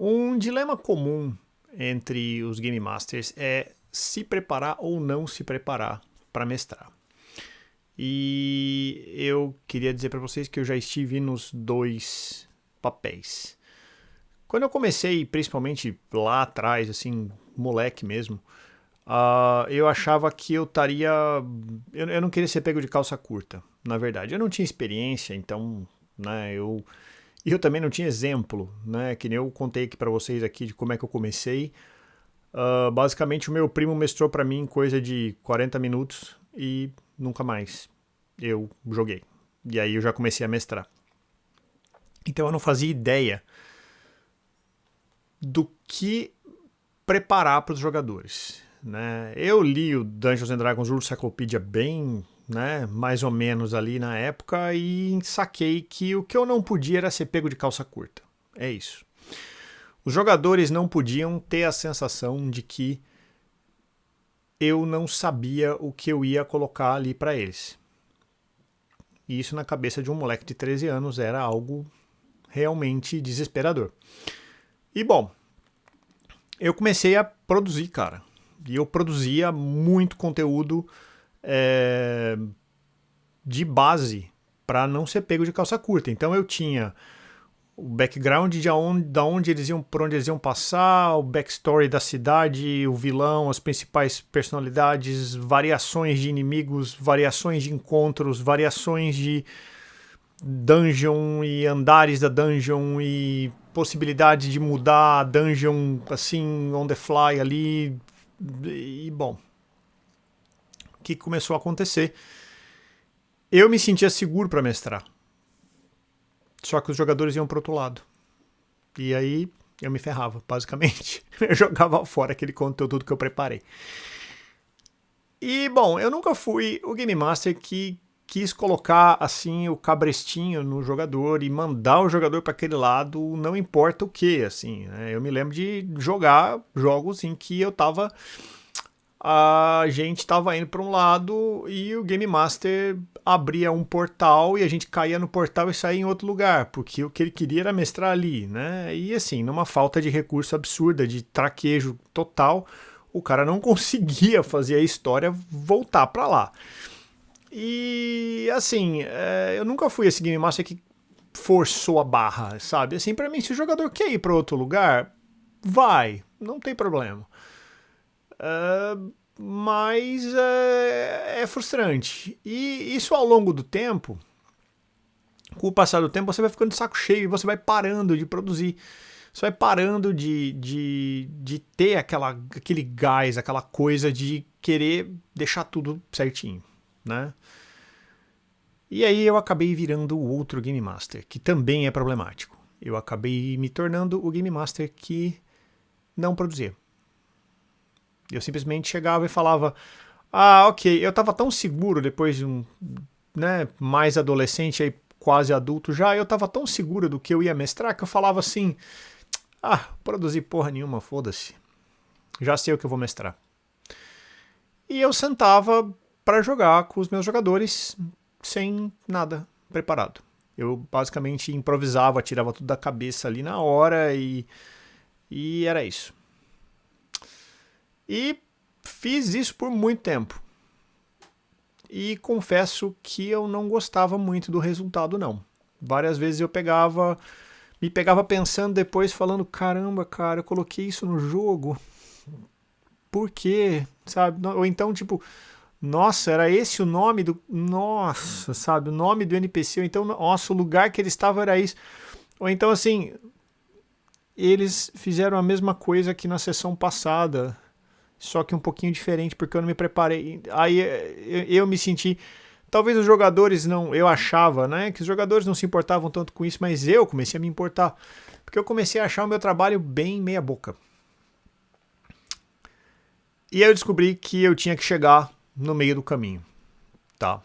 Um dilema comum entre os Game Masters é se preparar ou não se preparar para mestrar. E eu queria dizer para vocês que eu já estive nos dois papéis. Quando eu comecei, principalmente lá atrás, assim, moleque mesmo, eu achava que eu estaria. Eu não queria ser pego de calça curta, na verdade. Eu não tinha experiência, então, né, e eu também não tinha exemplo, né? Que nem eu contei aqui para vocês aqui de como é que eu comecei. Basicamente, o meu primo mestrou para mim coisa de 40 minutos e nunca mais eu joguei. E aí eu já comecei a mestrar. Então eu não fazia ideia do que preparar para os jogadores. Né? Eu li o Dungeons and Dragons Rule Cyclopedia bem, né, mais ou menos ali na época e saquei que o que eu não podia era ser pego de calça curta. É isso. Os jogadores não podiam ter a sensação de que eu não sabia o que eu ia colocar ali para eles. E isso na cabeça de um moleque de 13 anos era algo realmente desesperador. E bom, eu comecei a produzir, cara. E eu produzia muito conteúdo de base para não ser pego de calça curta. Então eu tinha o background da onde eles iam, por onde eles iam passar, o backstory da cidade, o vilão, as principais personalidades, variações de inimigos, variações de encontros, variações de dungeon e andares da dungeon e possibilidade de mudar a dungeon assim on the fly ali. E bom, o que começou a acontecer? Eu me sentia seguro para mestrar. Só que os jogadores iam pro outro lado. E aí eu me ferrava, basicamente. Eu jogava fora aquele conteúdo que eu preparei. E, bom, eu nunca fui o Game Master que quis colocar, assim, o cabrestinho no jogador e mandar o jogador para aquele lado, não importa o que, assim. Né? Eu me lembro de jogar jogos em que eu tava... A gente tava indo para um lado e o Game Master abria um portal e a gente caía no portal e saía em outro lugar, porque o que ele queria era mestrar ali, né? E assim, numa falta de recurso absurda, de traquejo total, o cara não conseguia fazer a história voltar para lá. E assim, eu nunca fui esse Game Master que forçou a barra, sabe? Assim, para mim, se o jogador quer ir para outro lugar, vai, não tem problema. Mas é frustrante. E isso ao longo do tempo, com o passar do tempo, você vai ficando de saco cheio e você vai parando de produzir. Você vai parando de ter aquele gás, aquela coisa de querer deixar tudo certinho, né? E aí eu acabei virando o outro Game Master, que também é problemático. Eu acabei me tornando o Game Master que não produzia. Eu simplesmente chegava e falava: ah, ok, eu tava tão seguro depois de um, né, mais adolescente, aí quase adulto já, eu tava tão seguro do que eu ia mestrar que eu falava assim: ah, produzir porra nenhuma, foda-se. Já sei o que eu vou mestrar. E eu sentava para jogar com os meus jogadores sem nada preparado. Eu basicamente improvisava, tirava tudo da cabeça ali na hora e era isso. E fiz isso por muito tempo. E confesso que eu não gostava muito do resultado, não. Várias vezes me pegava pensando depois, falando: caramba, cara, eu coloquei isso no jogo. Por quê? Sabe? Ou então, tipo, nossa, era esse o nome do. Nossa, sabe? O nome do NPC. Ou então, nossa, o lugar que ele estava era isso. Ou então, assim, eles fizeram a mesma coisa que na sessão passada, só que um pouquinho diferente, porque eu não me preparei. Aí eu me senti. Talvez os jogadores não. Eu achava, né? Que os jogadores não se importavam tanto com isso, mas eu comecei a me importar. Porque eu comecei a achar o meu trabalho bem meia-boca. E aí eu descobri que eu tinha que chegar no meio do caminho. Tá?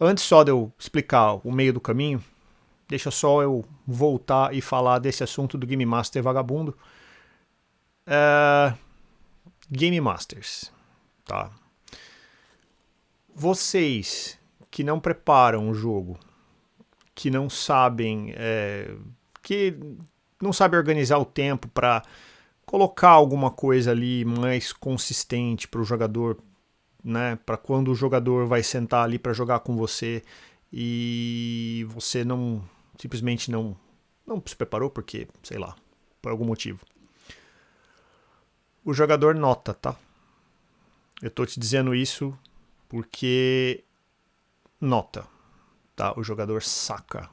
Antes só de eu explicar o meio do caminho, deixa só eu voltar e falar desse assunto do Game Master vagabundo. Game Masters. Tá? Vocês que não preparam o jogo, que não sabem, que não sabe organizar o tempo para colocar alguma coisa ali mais consistente para o jogador, né? Para quando o jogador vai sentar ali para jogar com você e você simplesmente não se preparou porque, sei lá, por algum motivo. O jogador nota, tá? Eu tô te dizendo isso porque nota, tá? O jogador saca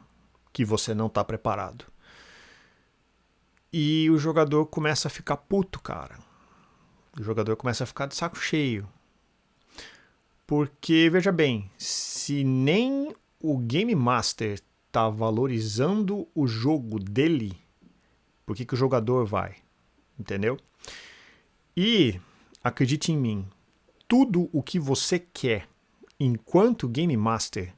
que você não tá preparado. E o jogador começa a ficar puto, cara. O jogador começa a ficar de saco cheio. Porque, veja bem, se nem o Game Master tá valorizando o jogo dele, por que o jogador vai? Entendeu? E, acredite em mim, tudo o que você quer enquanto Game Master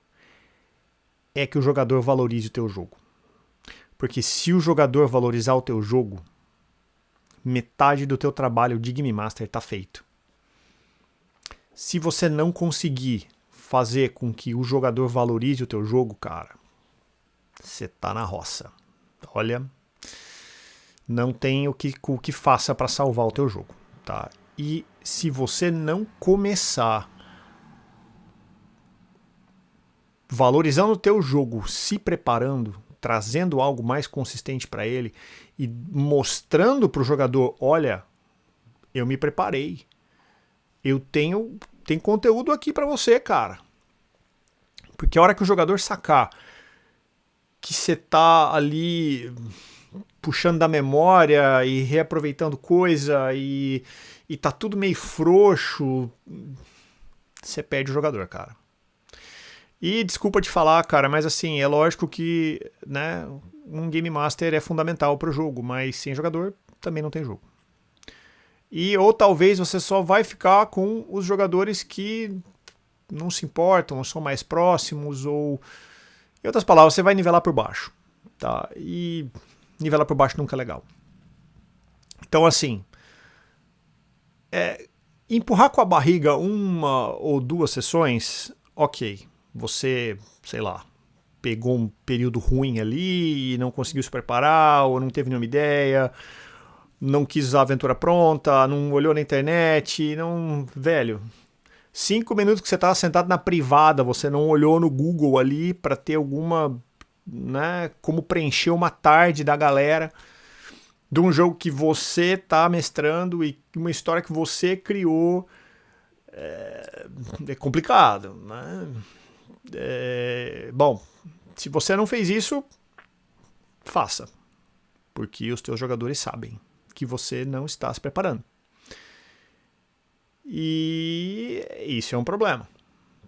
é que o jogador valorize o teu jogo. Porque se o jogador valorizar o teu jogo, metade do teu trabalho de Game Master está feito. Se você não conseguir fazer com que o jogador valorize o teu jogo, cara, você tá na roça. Olha, não tem o que faça para salvar o teu jogo, tá? E se você não começar valorizando o teu jogo, se preparando, trazendo algo mais consistente para ele e mostrando para o jogador, olha, eu me preparei, eu tenho conteúdo aqui para você, cara. Porque a hora que o jogador sacar que você tá ali puxando da memória e reaproveitando coisa e tá tudo meio frouxo, você perde o jogador, cara. E desculpa te falar, cara, mas assim, é lógico que, né, um Game Master é fundamental pro jogo, mas sem jogador também não tem jogo. Ou talvez você só vai ficar com os jogadores que não se importam, são mais próximos, ou em outras palavras, você vai nivelar por baixo, tá? E nivelar por baixo nunca é legal. Então, assim, empurrar com a barriga uma ou duas sessões, ok. Você, sei lá, pegou um período ruim ali e não conseguiu se preparar, ou não teve nenhuma ideia, não quis usar a aventura pronta, não olhou na internet, não... Velho, 5 minutos que você estava sentado na privada, você não olhou no Google ali para ter alguma, né, como preencher uma tarde da galera de um jogo que você tá mestrando e uma história que você criou, é complicado, né? Bom, se você não fez isso, faça, porque os teus jogadores sabem que você não está se preparando. E isso é um problema,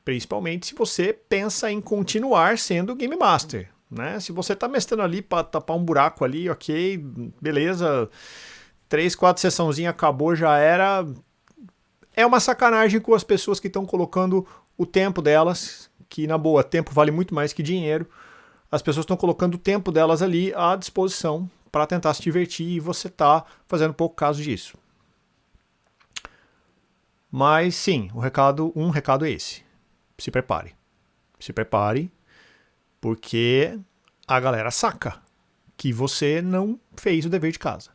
principalmente se você pensa em continuar sendo Game Master, né? Se você está mestrando ali para tapar um buraco ali, ok, beleza, 3, 4 sessãozinhas, acabou, já era. É uma sacanagem com as pessoas que estão colocando o tempo delas, que na boa, tempo vale muito mais que dinheiro. As pessoas estão colocando o tempo delas ali à disposição para tentar se divertir e você está fazendo pouco caso disso. Mas sim, um recado é esse. Se prepare. Se prepare, porque a galera saca que você não fez o dever de casa.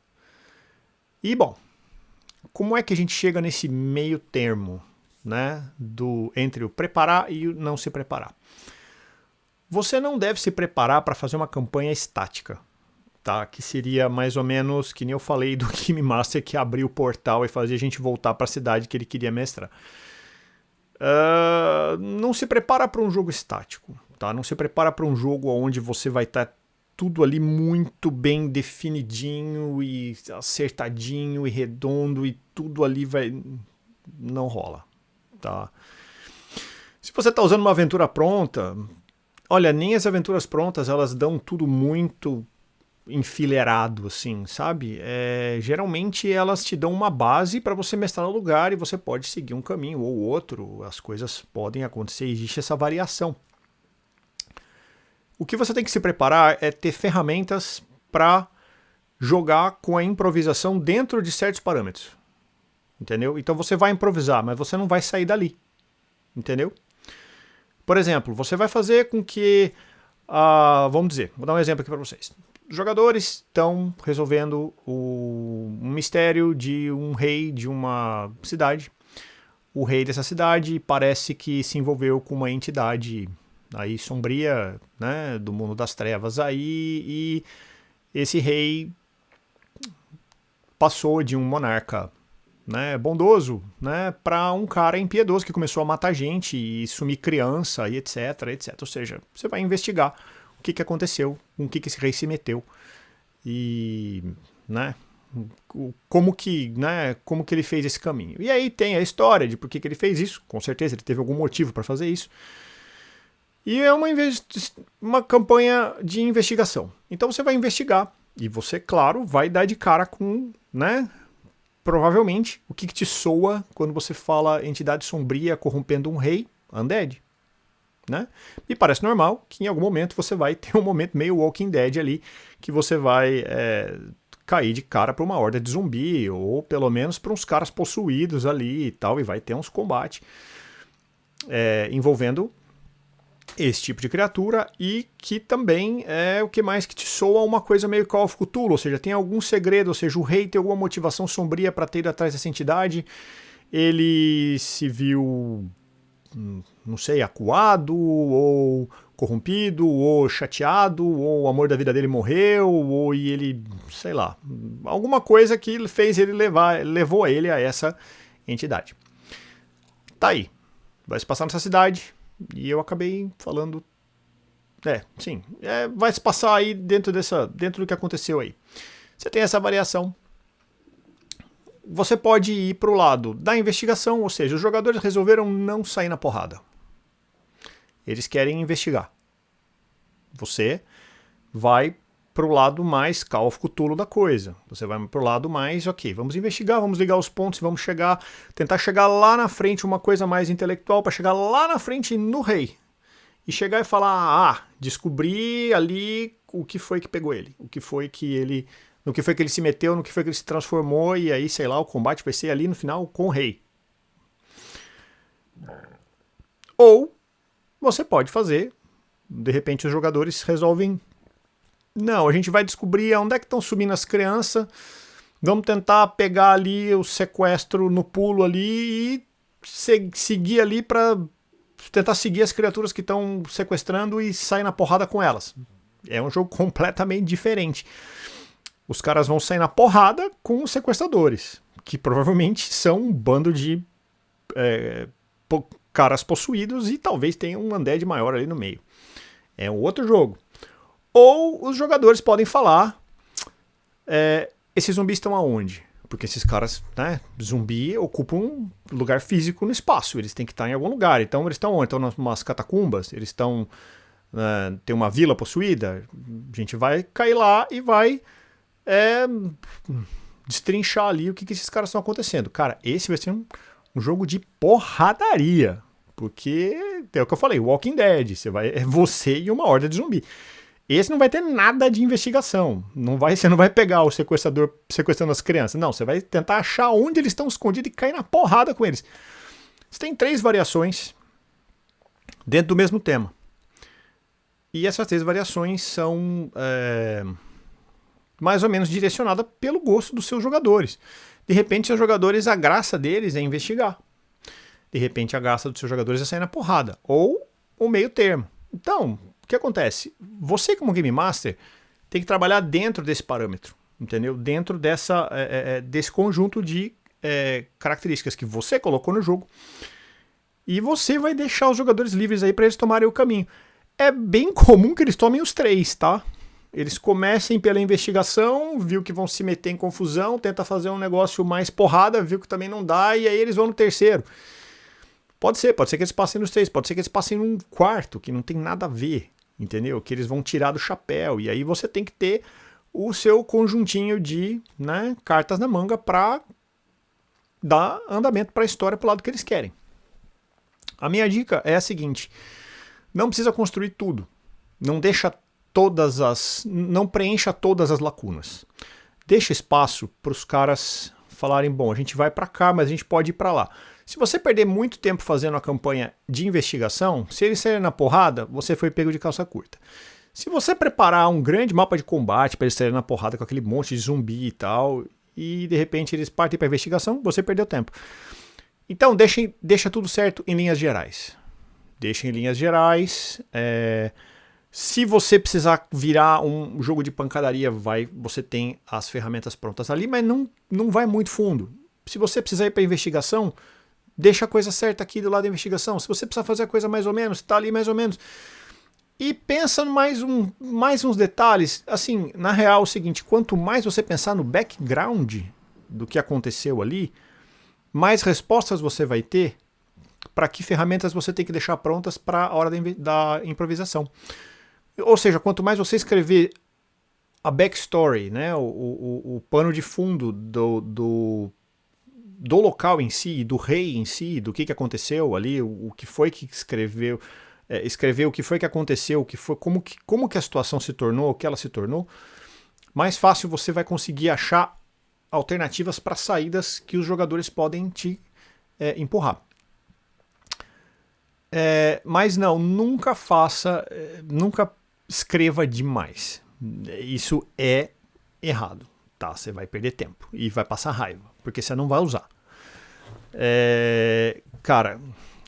E bom, como é que a gente chega nesse meio termo, né, entre o preparar e o não se preparar? Você não deve se preparar para fazer uma campanha estática, tá? Que seria mais ou menos que nem eu falei do Game Master que abriu o portal e fazia a gente voltar para a cidade que ele queria mestrar. Não se prepara para um jogo estático, tá? Não se prepara para um jogo onde você vai estar tudo ali muito bem definidinho e acertadinho e redondo e tudo ali não rola, tá? Se você está usando uma aventura pronta, olha, nem as aventuras prontas elas dão tudo muito enfileirado, assim, sabe? Geralmente elas te dão uma base para você mestrar no lugar e você pode seguir um caminho ou outro, as coisas podem acontecer, existe essa variação. O que você tem que se preparar é ter ferramentas para jogar com a improvisação dentro de certos parâmetros, entendeu? Então você vai improvisar, mas você não vai sair dali, entendeu? Por exemplo, você vai fazer com que, vamos dizer, vou dar um exemplo aqui para vocês. Os jogadores estão resolvendo um mistério de um rei de uma cidade. O rei dessa cidade parece que se envolveu com uma entidade aí sombria, né, do mundo das trevas aí, e esse rei passou de um monarca, né, bondoso, né, para um cara impiedoso que começou a matar gente e sumir criança e etc, etc. Ou seja, você vai investigar o que aconteceu, com o que esse rei se meteu e, né, como que ele fez esse caminho. E aí tem a história de por que ele fez isso, com certeza ele teve algum motivo para fazer isso. E é uma campanha de investigação. Então você vai investigar e você, claro, vai dar de cara com, né, provavelmente, o que te soa quando você fala entidade sombria corrompendo um rei, undead. Né? Me parece normal que em algum momento você vai ter um momento meio Walking Dead ali, que você vai cair de cara para uma horda de zumbi, ou pelo menos para uns caras possuídos ali e tal, e vai ter uns combates envolvendo esse tipo de criatura, e que também é o que mais que te soa uma coisa meio Call of Cthulhu, ou seja, tem algum segredo, ou seja, o rei tem alguma motivação sombria para ter ido atrás dessa entidade, ele se viu, não sei, acuado, ou corrompido, ou chateado, ou o amor da vida dele morreu, ou ele, sei lá, alguma coisa que fez ele levou ele a essa entidade. Tá aí, vai se passar nessa cidade, e eu acabei falando, vai se passar aí dentro do que aconteceu aí. Você tem essa variação. Você pode ir para o lado da investigação, ou seja, os jogadores resolveram não sair na porrada. Eles querem investigar. Você vai para o lado mais Call of Cthulhu da coisa. Você vai para o lado mais, ok, vamos investigar, vamos ligar os pontos, vamos tentar chegar lá na frente, uma coisa mais intelectual, para chegar lá na frente no rei. E chegar e falar, descobri ali o que foi que pegou ele, no que foi que ele se meteu, no que foi que ele se transformou, e aí, sei lá, o combate vai ser ali no final com o rei. Ou você pode fazer, de repente os jogadores resolvem, não, a gente vai descobrir onde é que estão subindo as crianças, vamos tentar pegar ali o sequestro no pulo ali e seguir ali para tentar seguir as criaturas que estão sequestrando e sair na porrada com elas. É um jogo completamente diferente. Os caras vão sair na porrada com os sequestradores, que provavelmente são um bando de caras possuídos e talvez tenha um undead maior ali no meio. É um outro jogo. Ou os jogadores podem falar, esses zumbis estão aonde? Porque esses caras, né, zumbi, ocupam um lugar físico no espaço, eles têm que estar em algum lugar. Então eles estão onde? Estão nas catacumbas? Eles estão... tem uma vila possuída? A gente vai cair lá e vai... destrinchar ali o que esses caras estão acontecendo. Cara, esse vai ser um jogo de porradaria, porque é o que eu falei, Walking Dead, é você e uma horda de zumbi. Esse não vai ter nada de investigação, você não vai pegar o sequestrador sequestrando as crianças, não, você vai tentar achar onde eles estão escondidos e cair na porrada com eles. Você tem 3 variações dentro do mesmo tema, e essas 3 variações são mais ou menos direcionada pelo gosto dos seus jogadores. De repente, seus jogadores, a graça deles é investigar. De repente, a graça dos seus jogadores é sair na porrada. Ou o meio termo. Então, o que acontece? Você, como Game Master, tem que trabalhar dentro desse parâmetro. Entendeu? Dentro desse conjunto de características que você colocou no jogo. E você vai deixar os jogadores livres aí para eles tomarem o caminho. É bem comum que eles tomem os 3, tá? Eles comecem pela investigação, viu que vão se meter em confusão, tenta fazer um negócio mais porrada, viu que também não dá, e aí eles vão no terceiro. Pode ser que eles passem nos 3, pode ser que eles passem num quarto, que não tem nada a ver, entendeu? Que eles vão tirar do chapéu, e aí você tem que ter o seu conjuntinho de, né, cartas na manga para dar andamento para a história pro lado que eles querem. A minha dica é a seguinte, não precisa construir tudo, não preencha todas as lacunas. Deixa espaço para os caras falarem, bom, a gente vai para cá, mas a gente pode ir para lá. Se você perder muito tempo fazendo a campanha de investigação, se eles saírem na porrada, você foi pego de calça curta. Se você preparar um grande mapa de combate para eles saírem na porrada com aquele monte de zumbi e tal, e de repente eles partem para investigação, você perdeu tempo. Então deixa tudo certo em linhas gerais. Deixa em linhas gerais. Se você precisar virar um jogo de pancadaria, você tem as ferramentas prontas ali, mas não vai muito fundo. Se você precisar ir para investigação, deixa a coisa certa aqui do lado da investigação. Se você precisar fazer a coisa mais ou menos, está ali mais ou menos. E pensa mais uns detalhes. Assim, na real é o seguinte, quanto mais você pensar no background do que aconteceu ali, mais respostas você vai ter para que ferramentas você tem que deixar prontas para a hora da improvisação. Ou seja, quanto mais você escrever a backstory, né, o pano de fundo do local em si, do rei em si, do que aconteceu ali, o que foi que escrever o que foi que aconteceu, como que a situação se tornou, o que ela se tornou, mais fácil você vai conseguir achar alternativas para saídas que os jogadores podem te empurrar. Mas não, nunca escreva demais. Isso é errado, tá? Você vai perder tempo e vai passar raiva, porque você não vai usar. Cara,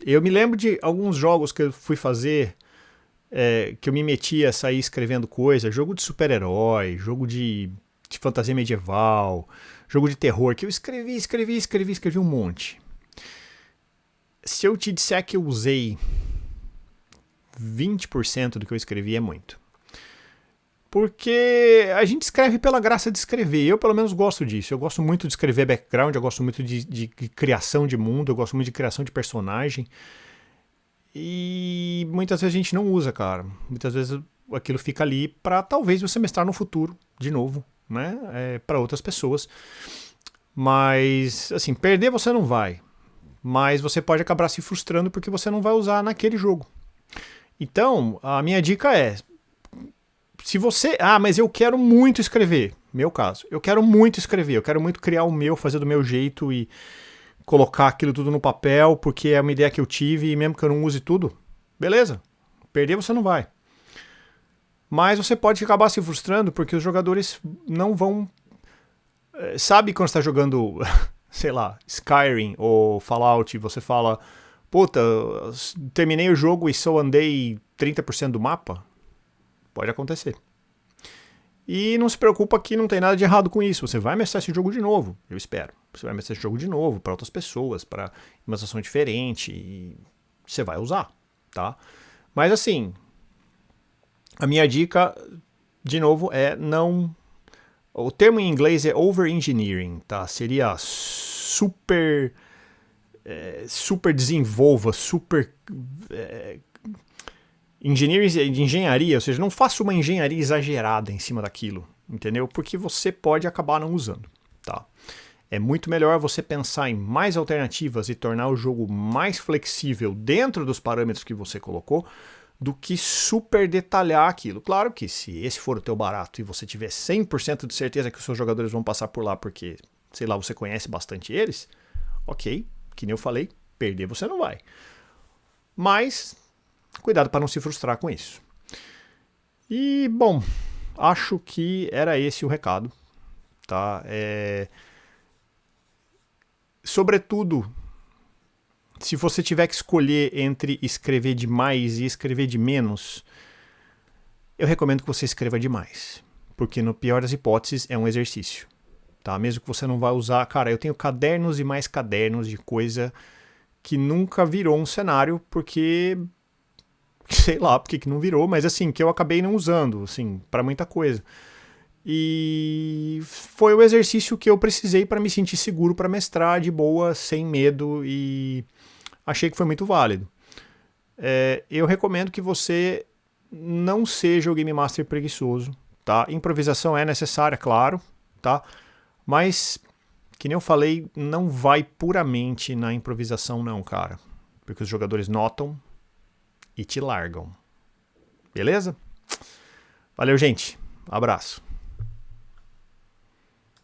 eu me lembro de alguns jogos que eu fui fazer, que eu me metia a sair escrevendo coisa, jogo de super-herói, jogo de fantasia medieval, jogo de terror, que eu escrevi um monte. Se eu te disser que eu usei 20% do que eu escrevi, é muito. Porque a gente escreve pela graça de escrever. Eu, pelo menos, gosto disso. Eu gosto muito de escrever background, eu gosto muito de criação de mundo, eu gosto muito de criação de personagem. E muitas vezes a gente não usa, cara. Muitas vezes aquilo fica ali para talvez você mestrar no futuro, de novo, né? Para outras pessoas. Mas, assim, perder você não vai. Mas você pode acabar se frustrando porque você não vai usar naquele jogo. Então, a minha dica é... Se você... mas eu quero muito escrever. Meu caso. Eu quero muito escrever. Eu quero muito criar o meu, fazer do meu jeito e colocar aquilo tudo no papel, porque é uma ideia que eu tive e mesmo que eu não use tudo, beleza. Perder você não vai. Mas você pode acabar se frustrando porque os jogadores não vão... Sabe quando você está jogando, sei lá, Skyrim ou Fallout e você fala, puta, terminei o jogo e só andei 30% do mapa? Pode acontecer. E não se preocupa que não tem nada de errado com isso. Você vai mestrar esse jogo de novo, eu espero. Você vai mestrar esse jogo de novo para outras pessoas, para uma situação diferente e você vai usar, tá? Mas assim, a minha dica, de novo, é não... O termo em inglês é over-engineering, tá? Seria super desenvolva, super... engenharia, ou seja, não faça uma engenharia exagerada em cima daquilo, entendeu? Porque você pode acabar não usando, tá? É muito melhor você pensar em mais alternativas e tornar o jogo mais flexível dentro dos parâmetros que você colocou do que super detalhar aquilo. Claro que se esse for o teu barato e você tiver 100% de certeza que os seus jogadores vão passar por lá porque, sei lá, você conhece bastante eles, ok, que nem eu falei, perder você não vai. Mas... cuidado para não se frustrar com isso. E, bom, acho que era esse o recado. Tá? Sobretudo, se você tiver que escolher entre escrever demais e escrever de menos, eu recomendo que você escreva demais. Porque, no pior das hipóteses, é um exercício. Tá? Mesmo que você não vá usar... Cara, eu tenho cadernos e mais cadernos de coisa que nunca virou um cenário, porque... sei lá porque que não virou, mas assim, que eu acabei não usando, assim, para muita coisa. E foi o exercício que eu precisei para me sentir seguro para mestrar de boa, sem medo, e achei que foi muito válido. Eu recomendo que você não seja o Game Master preguiçoso, tá? Improvisação é necessária, claro, tá? Mas, que nem eu falei, não vai puramente na improvisação não, cara. Porque os jogadores notam e te largam. Beleza? Valeu, gente. Abraço.